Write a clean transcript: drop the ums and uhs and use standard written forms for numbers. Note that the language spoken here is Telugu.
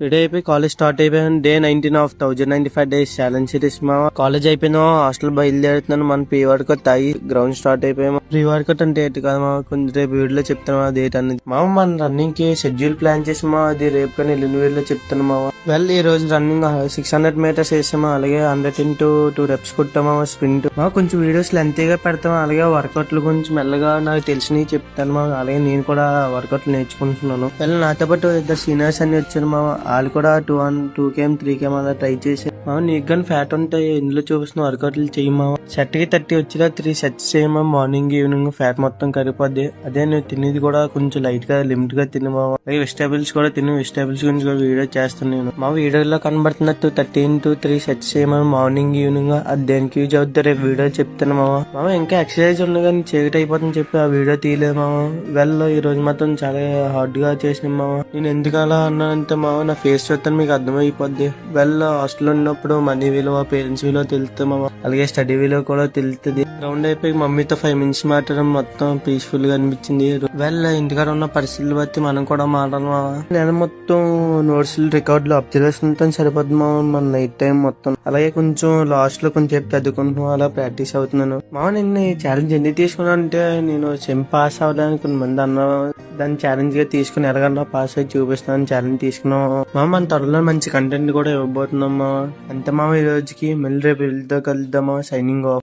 టుడే అయిపోయి కాలేజ్ స్టార్ట్ అయిపోయాను. Day 19 of 1095 days challenge series మా కాలేజ్ అయిపోయినా హాస్టల్ బయలుదేరుతున్నాను. మన ప్రీ వర్కౌట్ తాగి గ్రౌండ్ స్టార్ట్ అయిపోయాము. ప్రీ వర్కౌట్ అంటే ఏంటి కదా మా కొంచెం రేపు వీడియోలో చెప్తాను ఆ డేట్ అనేది. మన రన్నింగ్ కి షెడ్యూల్ ప్లాన్ చేసి అది రేపు కానీ ఎల్లుండి వీడియోలో చెప్తాను మా. ఈ రోజు రన్నింగ్ 600 మీటర్స్ వేసాము. అలాగే 100 into 2 reps కొట్టామా స్ప్రింట్. కొంచెం వీడియోస్ లెంతీగా పెడతాము. అలాగే వర్కౌట్లు గురించి మెల్లగా నాకు తెలిసినవి చెప్తాను మా. అలాగే నేను కూడా వర్కౌట్లు నేర్చుకుంటున్నాను. నాతో పాటు ఇద్దరు సీనియర్స్ అన్ని వచ్చారు మా. వాళ్ళు కూడా 2 km 3 km అలా ట్రై చేసి నీకు కానీ ఫ్యాట్ ఉంటాయి ఇందులో చూపిస్తున్న వర్కౌట్లు చేయమా. సెట్ కి 30 వచ్చినా 3 sets చేయమా. మార్నింగ్ ఈవినింగ్ ఫ్యాట్ మొత్తం కరిగిపోద్ది. అదే నేను తినేది కూడా కొంచెం లైట్ గా లిమిట్ గా తినమా. అలాగే వెజిటేబుల్స్ కూడా తిని వెజిటేబుల్స్ గురించి కూడా వీడియో చేస్తాను నేను. మా వీడియోలో కనబడుతున్నట్టు 30 into 3 sets చేయమా మార్నింగ్ ఈవినింగ్. అది దేనికి యూజ్ అవుతుంది రేపు వీడియో చెప్తాను మామ. ఇంకా ఎక్సర్సైజ్ ఉంది కానీ చీకటి అయిపోతుందని చెప్పి ఆ వీడియో తీయలేదు మామ. ఈ రోజు మాత్రం చాలా హార్డ్ గా చేసిన మామ. నేను ఎందుకు అలా అన్నానంటే మామ నా ఫేస్ చూస్తాను మీకు అర్థమైపోద్ది. హాస్టల్ ఉన్నప్పుడు మనీ విలువ పేరెంట్స్ విలువ తెలుస్తుంది మామ. అలాగే స్టడీ విలువ కూడా తెలుస్తుంది. గ్రౌండ్ అయిపోయి మమ్మీతో 5 minutes మాట్లాడడం మొత్తం పీస్ఫుల్ గా అనిపించింది. ఇంటికాడ ఉన్న పరిస్థితులు బట్టి మనం కూడా మాట్లాడాలి మామ. నేను మొత్తం నోట్స్ రికార్డులు అబ్జర్వేషన్ తో సరిపోతుంది మామ. మన నైట్ టైం మొత్తం అలాగే కొంచెం లాస్ట్ లో కొంచెం చదువుకుంటున్నాం. అలా ప్రాక్టీస్ అవుతున్నాను మామ. నేను ఛాలెంజ్ ఎందుకు తీసుకున్నా అంటే నేను సెమ్ పాస్ అవ్వడానికి కొంతమంది అన్న దాన్ని ఛాలెంజ్ గా తీసుకుని ఎలాగన్నా పాస్ అయ్యి చూపిస్తాను ఛాలెంజ్ తీసుకున్నాం మామ. మన త్వరలో మంచి కంటెంట్ కూడా ఇవ్వబోతున్నాం మామ. అంతే మామ ఈ రోజుకి. మళ్ళీ రేపు వెళ్తా కలుద్దామా. Signing off.